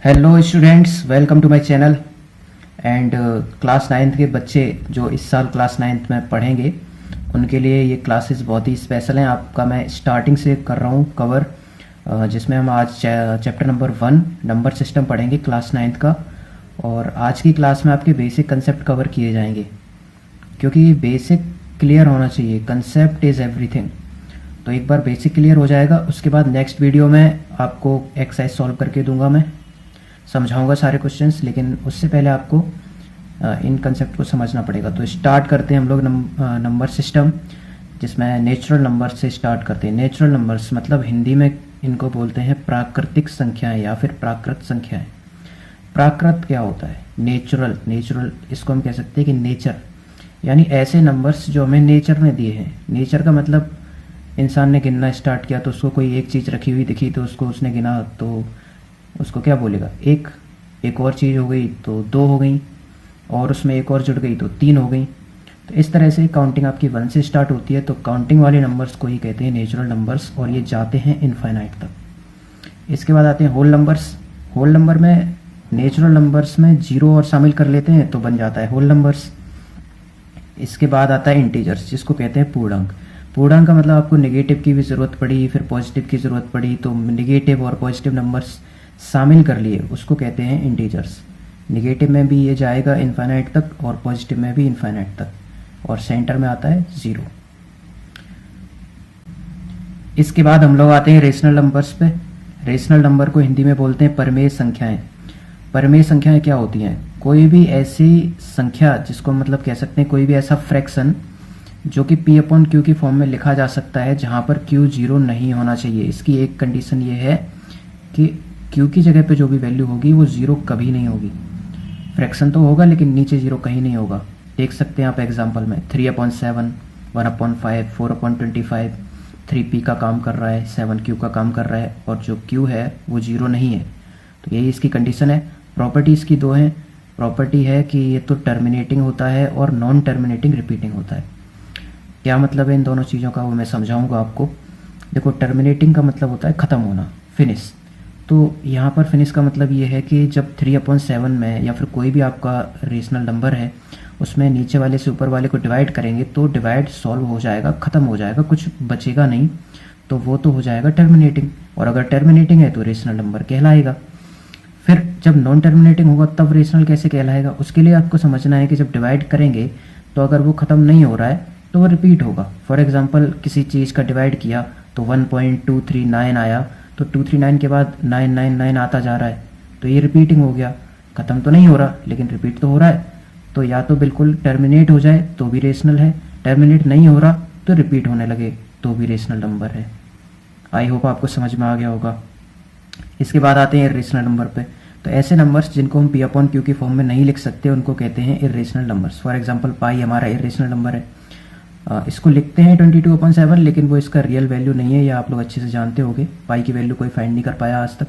Hello students, welcome to my channel. And class ninth के बच्चे जो इस साल क्लास नाइन्थ में पढ़ेंगे उनके लिए ये क्लासेस बहुत ही स्पेशल हैं। आपका मैं स्टार्टिंग से कर रहा हूँ कवर, जिसमें हम आज चैप्टर नंबर 1 नंबर सिस्टम पढ़ेंगे क्लास नाइन्थ का। और आज की क्लास में आपके बेसिक कंसेप्ट कवर किए जाएंगे, क्योंकि बेसिक क्लियर होना चाहिए। Concept is everything. तो एक बार बेसिक क्लियर हो जाएगा, उसके बाद नेक्स्ट वीडियो में आपको एक्सरसाइज सॉल्व करके दूंगा, मैं समझाऊंगा सारे क्वेश्चंस। लेकिन उससे पहले आपको इन कंसेप्ट को समझना पड़ेगा। तो स्टार्ट करते हैं हम लोग नंबर सिस्टम, जिसमें नेचुरल नंबर से स्टार्ट करते हैं। नेचुरल नंबर्स मतलब हिंदी में इनको बोलते हैं प्राकृतिक संख्याएं या फिर प्राकृत संख्याएं। प्राकृत क्या होता है? नेचुरल। नेचुरल इसको हम कह सकते हैं कि नेचर, यानी ऐसे नंबर्स जो हमें नेचर ने दिए हैं। नेचर का मतलब इंसान ने गिनना स्टार्ट किया तो उसको कोई एक चीज़ रखी हुई दिखी तो उसको उसने गिना, तो उसको क्या बोलेगा? एक और चीज़ हो गई तो 2 हो गई, और उसमें एक और जुड़ गई तो 3 हो गई। तो इस तरह से काउंटिंग आपकी 1 से स्टार्ट होती है। तो काउंटिंग वाले नंबर्स को ही कहते हैं नेचुरल नंबर्स, और ये जाते हैं इनफाइनाइट तक। इसके बाद आते हैं होल नंबर्स। होल नंबर में नेचुरल नंबर्स में 0 और शामिल कर लेते हैं तो बन जाता है होल नंबर्स। इसके बाद आता है इंटीजर्स, जिसको कहते हैं पूर्णांक। पूर्णांक का मतलब आपको नेगेटिव की भी ज़रूरत पड़ी, फिर पॉजिटिव की ज़रूरत पड़ी, तो नेगेटिव और पॉजिटिव नंबर्स शामिल कर लिए, उसको कहते हैं इंटीजर्स। नेगेटिव में भी ये जाएगा इनफाइनाइट तक और पॉजिटिव में भी इनफाइनाइट तक, और सेंटर में आता है 0। इसके बाद हम लोग आते हैं रेशनल नंबर्स पे। रेशनल नंबर को हिंदी में बोलते हैं परमेय संख्याएं। परमेय संख्याएं क्या होती हैं? कोई भी ऐसी संख्या जिसको मतलब कह सकते हैं कोई भी ऐसा फ्रैक्शन जो कि P अपॉन Q की फॉर्म में लिखा जा सकता है, जहां पर Q 0 नहीं होना चाहिए। इसकी एक कंडीशन ये है कि Q की जगह पे जो भी वैल्यू होगी वो 0 कभी नहीं होगी। फ्रैक्शन तो होगा लेकिन नीचे 0 कहीं नहीं होगा। देख सकते हैं आप एग्जांपल में 3/7, 1/5, 4/25, 3P का काम कर रहा है, 7Q का काम कर रहा है, और जो Q है वो 0 नहीं है। तो यही इसकी कंडीशन है। प्रॉपर्टीज़ की 2 हैं। प्रॉपर्टी है कि ये तो टर्मिनेटिंग होता है और नॉन टर्मिनेटिंग रिपीटिंग होता है। क्या मतलब है इन दोनों चीज़ों का, वो मैं समझाऊंगा आपको। देखो, टर्मिनेटिंग का मतलब होता है ख़त्म होना, फिनिश। तो यहाँ पर फिनिश का मतलब ये है कि जब 3/7 में या फिर कोई भी आपका रेशनल नंबर है उसमें नीचे वाले से ऊपर वाले को डिवाइड करेंगे तो डिवाइड सॉल्व हो जाएगा, ख़त्म हो जाएगा, कुछ बचेगा नहीं, तो वो तो हो जाएगा टर्मिनेटिंग। और अगर टर्मिनेटिंग है तो रेशनल नंबर कहलाएगा। फिर जब नॉन टर्मिनेटिंग होगा तब रेशनल कैसे कहलाएगा? उसके लिए आपको समझना है कि जब डिवाइड करेंगे तो अगर वो ख़त्म नहीं हो रहा है तो वो रिपीट होगा। फॉर एग्जांपल किसी चीज़ का डिवाइड किया तो 1.239 आया, तो 239 के बाद 999 आता जा रहा है, तो ये रिपीटिंग हो गया। ख़त्म तो नहीं हो रहा लेकिन रिपीट तो हो रहा है। तो या तो बिल्कुल टर्मिनेट हो जाए तो भी रेशनल है, टर्मिनेट नहीं हो रहा तो रिपीट होने लगे तो भी रेशनल नंबर है। आई होप आपको समझ में आ गया होगा। इसके बाद आते हैं इर्रेशनल नंबर पे। तो ऐसे नंबर्स जिनको हम P अपॉन Q की फॉर्म में नहीं लिख सकते उनको कहते हैं इर्रेशनल नंबर्स। फॉर एग्जांपल पाई हमारा इर्रेशनल नंबर है। इसको लिखते हैं 22/7, लेकिन वो इसका रियल वैल्यू नहीं है, या आप लोग अच्छे से जानते होंगे। पाई की वैल्यू कोई फाइंड नहीं कर पाया आज तक,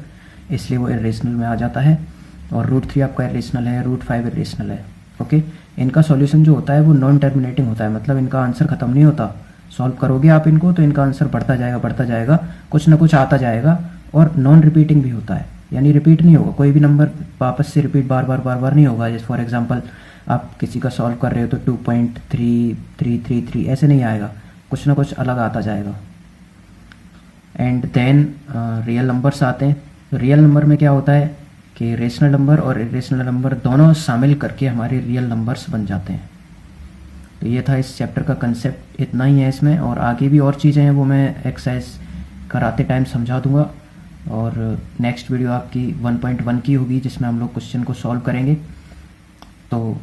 इसलिए वो इर्रेशनल में आ जाता है। और √3 आपका इर्रेशनल है, √5 इर्रेशनल है। ओके, इनका सॉल्यूशन जो होता है वो नॉन टर्मिनेटिंग होता है, मतलब इनका आंसर खत्म नहीं होता। सॉल्व करोगे आप इनको तो इनका आंसर बढ़ता जाएगा, कुछ ना कुछ आता जाएगा। और नॉन रिपीटिंग भी होता है, यानी रिपीट नहीं होगा। कोई भी नंबर वापस से रिपीट बार बार नहीं होगा। जैसे फॉर एग्जांपल आप किसी का सॉल्व कर रहे हो तो 2.3333 ऐसे नहीं आएगा, कुछ ना कुछ अलग आता जाएगा। एंड देन रियल नंबर्स आते हैं। रियल नंबर में क्या होता है कि रेशनल नंबर और इर्रेशनल नंबर दोनों शामिल करके हमारे रियल नंबर्स बन जाते हैं। तो ये था इस चैप्टर का कंसेप्ट, इतना ही है इसमें। और आगे भी और चीज़ें हैं वो मैं एक्सरसाइज कराते टाइम समझा दूंगा। और नेक्स्ट वीडियो आपकी 1.1 की होगी, जिसमें हम लोग क्वेश्चन को सॉल्व करेंगे। तो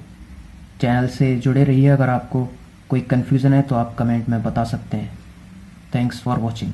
चैनल से जुड़े रहिए। अगर आपको कोई कन्फ्यूज़न है तो आप कमेंट में बता सकते हैं। Thanks for watching.